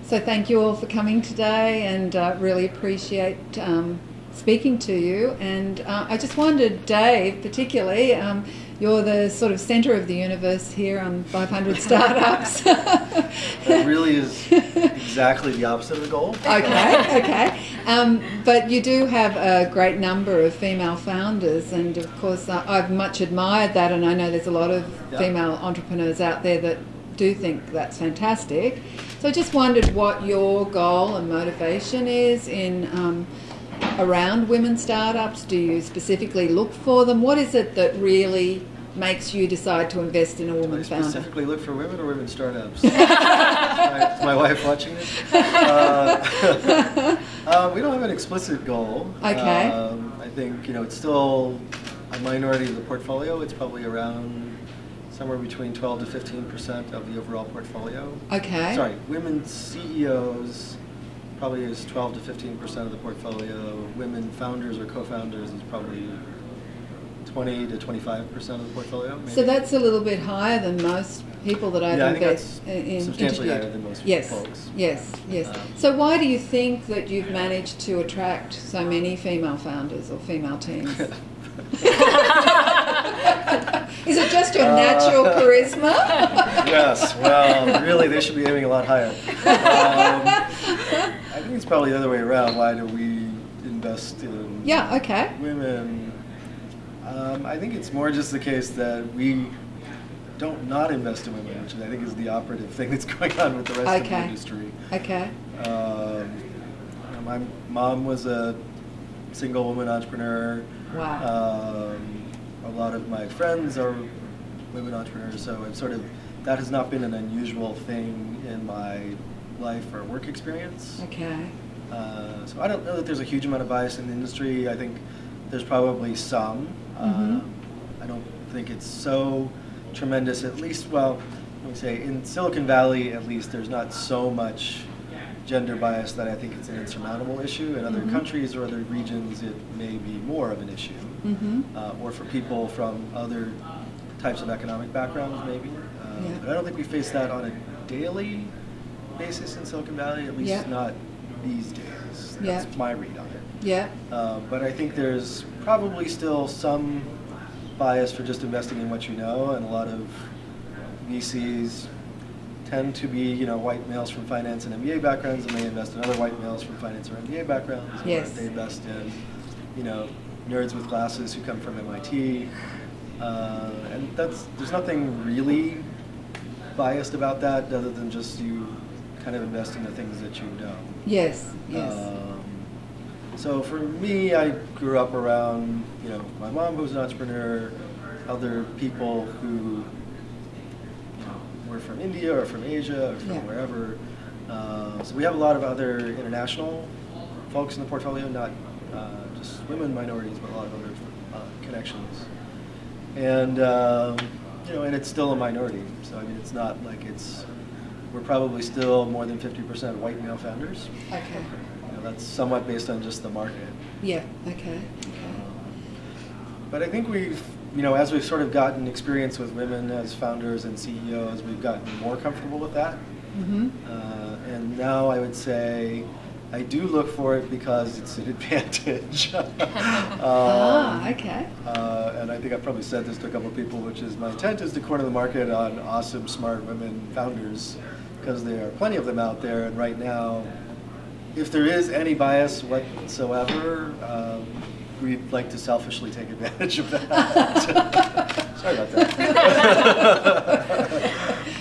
So thank you all for coming today, and really appreciate speaking to you. And I just wondered, Dave, particularly, you're the sort of centre of the universe here on 500 Startups. That really is exactly the opposite of the goal. Okay. But you do have a great number of female founders, and of course I've much admired that, and I know there's a lot of female entrepreneurs out there that do think that's fantastic. So I just wondered what your goal and motivation is in around women startups. Do you specifically look for them? What is it that really makes you decide to invest in a woman founder? Specifically look for women or women startups? Is my wife watching this? We don't have an explicit goal. Okay. I think it's still a minority of the portfolio. It's probably around somewhere between 12 to 15% of the overall portfolio. Okay. Sorry, women CEOs probably is 12 to 15% of the portfolio. Women founders or co-founders is probably 20 to 25% of the portfolio. Maybe. So that's a little bit higher than most people that I've substantially higher than most folks. Yes. So why do you think that you've managed to attract so many female founders or female teams? Is it just your natural charisma? Yes, well, really, they should be aiming a lot higher. I think it's probably the other way around. Why do we invest in women? I think it's more just the case that we don't not invest in women, which I think is the operative thing that's going on with the rest of the industry. Okay. My mom was a single woman entrepreneur. Wow. A lot of my friends are women entrepreneurs, so it's that has not been an unusual thing in my life or work experience. Okay. So I don't know that there's a huge amount of bias in the industry. I think there's probably some. I don't think it's so tremendous, at least, well, let me say, in Silicon Valley at least, there's not so much gender bias that I think it's an insurmountable issue. In other countries or other regions, it may be more of an issue. Or for people from other types of economic backgrounds, maybe. But I don't think we face that on a daily basis in Silicon Valley, at least not these days. That's my read on it. But I think there's probably still some bias for just investing in what you know, and a lot of VCs tend to be, white males from finance and MBA backgrounds, and they invest in other white males from finance or MBA backgrounds. Yes. Or they invest in, nerds with glasses who come from MIT. And there's nothing really biased about that, other than just you kind of invest in the things that you know. Yes. So for me, I grew up around, my mom who was an entrepreneur, other people who were from India or from Asia or from wherever. So we have a lot of other international folks in the portfolio, not just women minorities, but a lot of other connections. And and it's still a minority. So I mean, it's not like we're probably still more than 50% white male founders. Okay. That's somewhat based on just the market. Yeah. Okay. But I think we've, as we've sort of gotten experience with women as founders and CEOs, we've gotten more comfortable with that. And now I would say I do look for it because it's an advantage. Okay. And I think I've probably said this to a couple of people, which is my intent is to corner the market on awesome, smart women founders, because there are plenty of them out there. And right now, if there is any bias whatsoever, we'd like to selfishly take advantage of that. Sorry about that.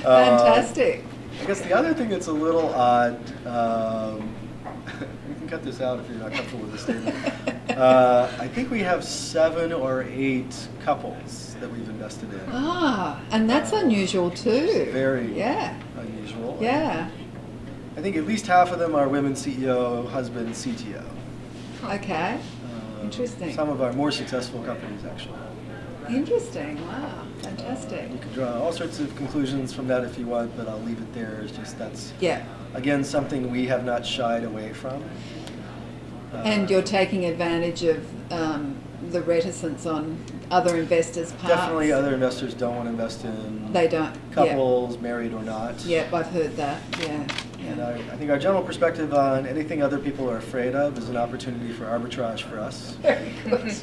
Fantastic. I guess the other thing that's a little odd, you can cut this out if you're not comfortable with the statement. I think we have 7 or 8 couples that we've invested in. And that's unusual too. Very unusual. Yeah. I think at least half of them are women CEO, husband, CTO. Okay. Interesting. Some of our more successful companies, actually. Interesting. Wow. Fantastic. You can draw all sorts of conclusions from that if you want, but I'll leave it there. It's just again, something we have not shied away from. And you're taking advantage of the reticence on other investors' parts. Definitely, other investors don't want to invest in they don't couples, married or not. Yep, I've heard that. Yeah. And I think our general perspective on anything other people are afraid of is an opportunity for arbitrage for us. Very good.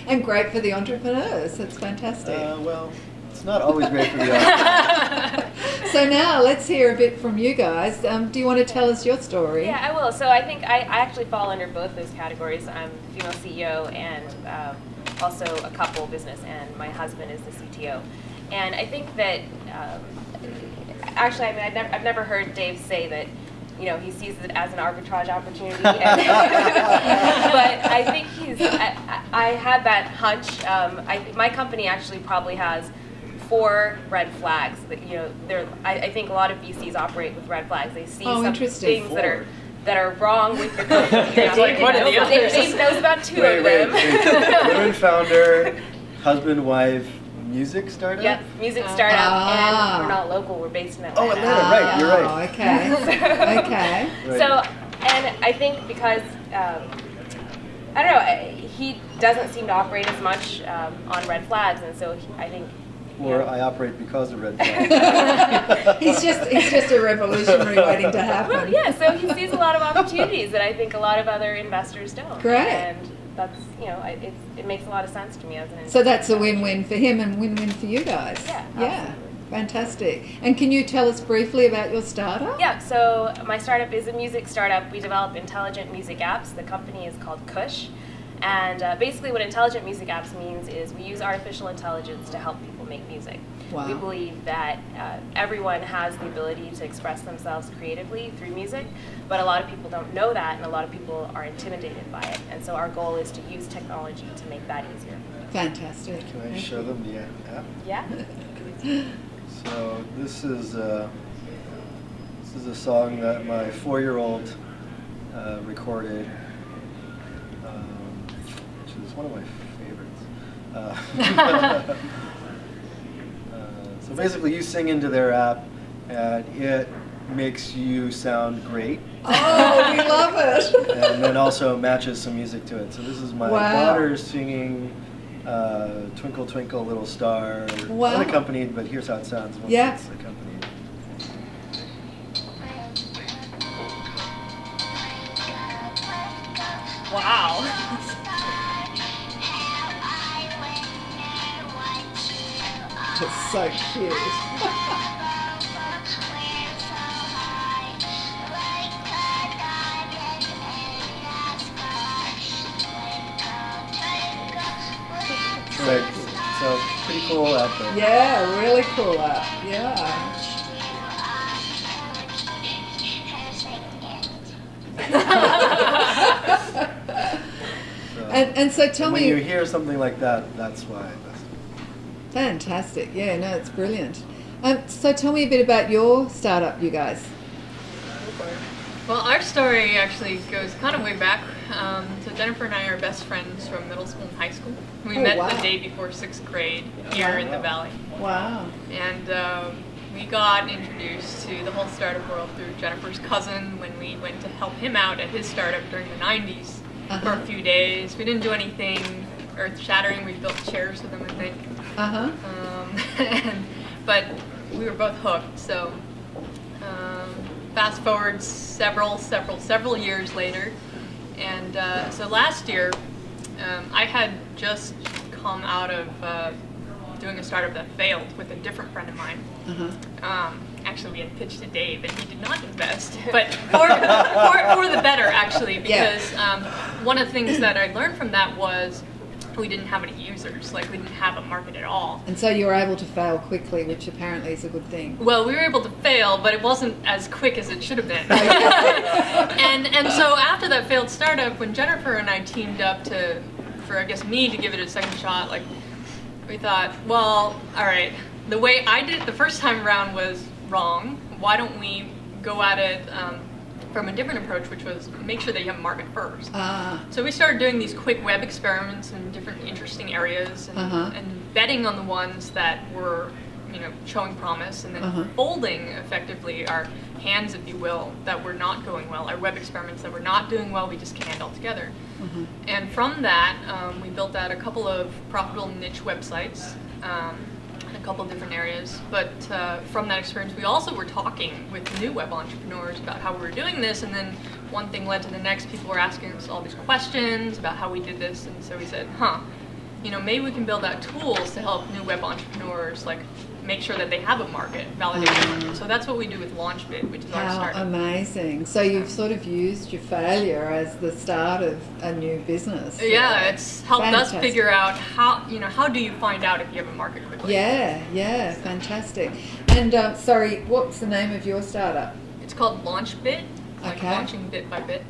And great for the entrepreneurs. That's fantastic. Well, it's not always great for the entrepreneurs. So now let's hear a bit from you guys. Do you want to tell us your story? Yeah, I will. So I think I actually fall under both those categories. I'm a female CEO and also a couple business, and my husband is the CTO. And I think that actually, I mean, I've never heard Dave say that, you know, he sees it as an arbitrage opportunity. But I think I had that hunch. My company actually probably has 4 red flags. That, you know, I think a lot of VCs operate with red flags. They see some things that are wrong with your company. Dave knows about 2 of them. Women founder, husband, wife, music startup? Yep, music startup, and we're not local, we're based in Atlanta. Oh, Atlanta, right, you're right. Oh, okay, okay. Right. So, and I think because, I don't know, he doesn't seem to operate as much on red flags, and so I think... Or I operate because of red flags. he's just a revolutionary waiting to happen. Well, yeah, so he sees a lot of opportunities that I think a lot of other investors don't. Great. And that's, you know, it makes a lot of sense to me as an investor. So that's a win-win for him and win-win for you guys. Yeah, yeah, fantastic. And can you tell us briefly about your startup? Yeah, so my startup is a music startup. We develop intelligent music apps. The company is called Kush. And basically what intelligent music apps means is we use artificial intelligence to help people make music. Wow. We believe that everyone has the ability to express themselves creatively through music, but a lot of people don't know that, and a lot of people are intimidated by it. And so our goal is to use technology to make that easier. Fantastic. Can I show them the app? Yeah. So this is a song that my 4-year-old recorded. It's one of my favorites. So basically you sing into their app and it makes you sound great. Oh, we love it. And then also matches some music to it. So this is my daughter singing Twinkle Twinkle Little Star. Wow. Unaccompanied, but here's how it sounds once it's accompanied. Wow. It's so cute. Right. So pretty cool app. Yeah, really cool app. Yeah. And so tell me, when you hear something like that, that's why. Fantastic. Yeah, no, it's brilliant. So tell me a bit about your startup, you guys. Well, our story actually goes kind of way back. So Jennifer and I are best friends from middle school and high school. We met the day before 6th grade here in the Valley. Wow. And we got introduced to the whole startup world through Jennifer's cousin when we went to help him out at his startup during the 90s for a few days. We didn't do anything earth-shattering. We built chairs with him, I think. But we were both hooked. So fast forward several years later, and so last year I had just come out of doing a startup that failed with a different friend of mine. Actually, we had pitched to Dave, and he did not invest, but for the better, actually, because one of the things that I learned from that was we didn't have any users, like we didn't have a market at all. And so you were able to fail quickly, which apparently is a good thing. Well, we were able to fail, but it wasn't as quick as it should have been. and so after that failed startup, when Jennifer and I teamed up for I guess me to give it a second shot, like we thought, well, all right, the way I did it the first time around was wrong. Why don't we go at it from a different approach, which was make sure that you have a market first. So we started doing these quick web experiments in different interesting areas and betting on the ones that were, you know, showing promise, and then folding effectively our hands, if you will, that were not going well, our web experiments that were not doing well, we just canned altogether. And from that, we built out a couple of profitable niche websites, and a couple different areas. But from that experience, we also were talking with new web entrepreneurs about how we were doing this, and then one thing led to the next. People were asking us all these questions about how we did this, and so we said, maybe we can build out tools to help new web entrepreneurs, like make sure that they have a market, validate the market. So that's what we do with LaunchBit, which is our startup. How amazing. So you've sort of used your failure as the start of a new business. Yeah, it's helped us figure out how do you find out if you have a market quickly. Yeah, fantastic. And sorry, what's the name of your startup? It's called LaunchBit, like okay. launching bit by bit.